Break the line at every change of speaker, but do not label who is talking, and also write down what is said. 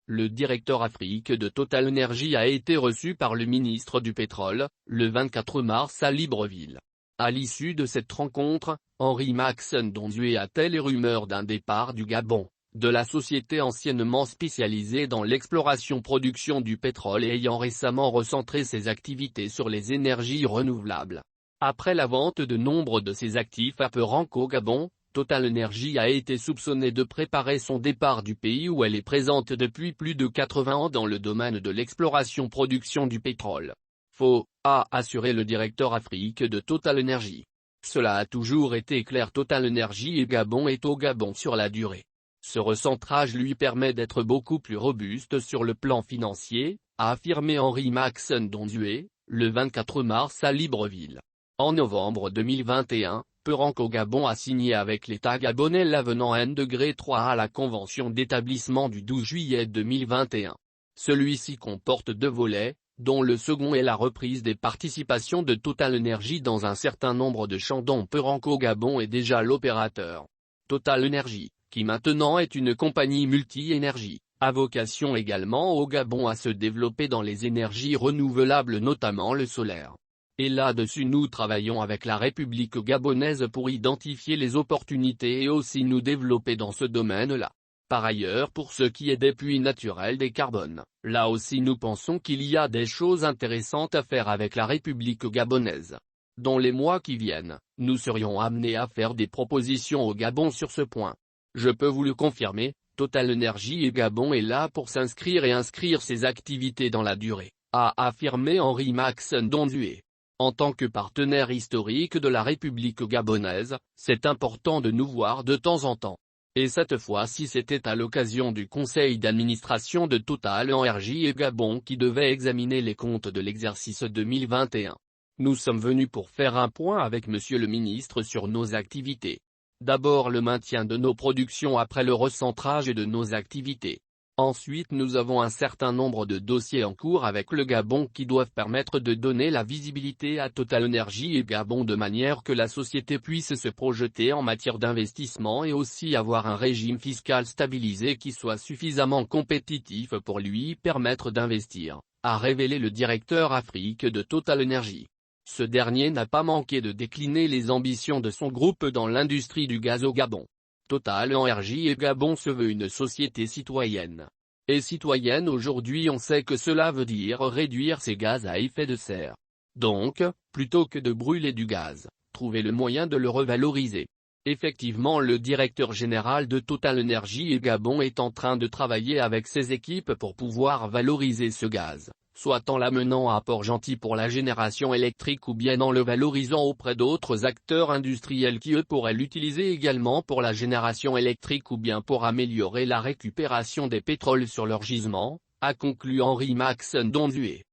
le directeur Afrique de Total Energy a été reçu par le ministre du Pétrole, le 24 mars à Libreville. À l'issue de cette rencontre, Henri Maxson Dondieu a-t-il les rumeurs d'un départ du Gabon, de la société anciennement spécialisée dans l'exploration-production du pétrole et ayant récemment recentré ses activités sur les énergies renouvelables. Après la vente de nombre de ses actifs à Perenco au Gabon, Total Energy a été soupçonnée de préparer son départ du pays où elle est présente depuis plus de 80 ans dans le domaine de l'exploration-production du pétrole. Faux, a assuré le directeur Afrique de Total Energy. Cela a toujours été clair, Total Energy et Gabon est au Gabon sur la durée. Ce recentrage lui permet d'être beaucoup plus robuste sur le plan financier, a affirmé Henri Maxson Dondieu, le 24 mars à Libreville. En novembre 2021, Perenco Gabon a signé avec l'État gabonais l'avenant N-3 à la convention d'établissement du 12 juillet 2021. Celui-ci comporte 2 volets, dont le second est la reprise des participations de Total Energy dans un certain nombre de champs dont Perenco Gabon est déjà l'opérateur. Total Energy, qui maintenant est une compagnie multi-énergie, a vocation également au Gabon à se développer dans les énergies renouvelables, notamment le solaire. Et là-dessus nous travaillons avec la République gabonaise pour identifier les opportunités et aussi nous développer dans ce domaine-là. Par ailleurs, pour ce qui est des puits naturels des carbones, là aussi nous pensons qu'il y a des choses intéressantes à faire avec la République gabonaise. Dans les mois qui viennent, nous serions amenés à faire des propositions au Gabon sur ce point. Je peux vous le confirmer, Total Energy et Gabon est là pour s'inscrire et inscrire ses activités dans la durée, a affirmé Henri Maxson Dondieu. En tant que partenaire historique de la République gabonaise, c'est important de nous voir de temps en temps. Et cette fois-ci c'était à l'occasion du conseil d'administration de Total Energy et Gabon qui devait examiner les comptes de l'exercice 2021. Nous sommes venus pour faire un point avec monsieur le ministre sur nos activités. D'abord le maintien de nos productions après le recentrage de nos activités. Ensuite nous avons un certain nombre de dossiers en cours avec le Gabon qui doivent permettre de donner la visibilité à Total Energy et Gabon de manière que la société puisse se projeter en matière d'investissement et aussi avoir un régime fiscal stabilisé qui soit suffisamment compétitif pour lui permettre d'investir, a révélé le directeur Afrique de Total Energy. Ce dernier n'a pas manqué de décliner les ambitions de son groupe dans l'industrie du gaz au Gabon. Total Energy et Gabon se veut une société citoyenne. Et citoyenne aujourd'hui on sait que cela veut dire réduire ses gaz à effet de serre. Donc, plutôt que de brûler du gaz, trouver le moyen de le revaloriser. Effectivement le directeur général de Total Energy et Gabon est en train de travailler avec ses équipes pour pouvoir valoriser ce gaz, soit en l'amenant à Port-Gentil pour la génération électrique ou bien en le valorisant auprès d'autres acteurs industriels qui eux pourraient l'utiliser également pour la génération électrique ou bien pour améliorer la récupération des pétroles sur leurs gisements, a conclu Henri Maxson Dondieu.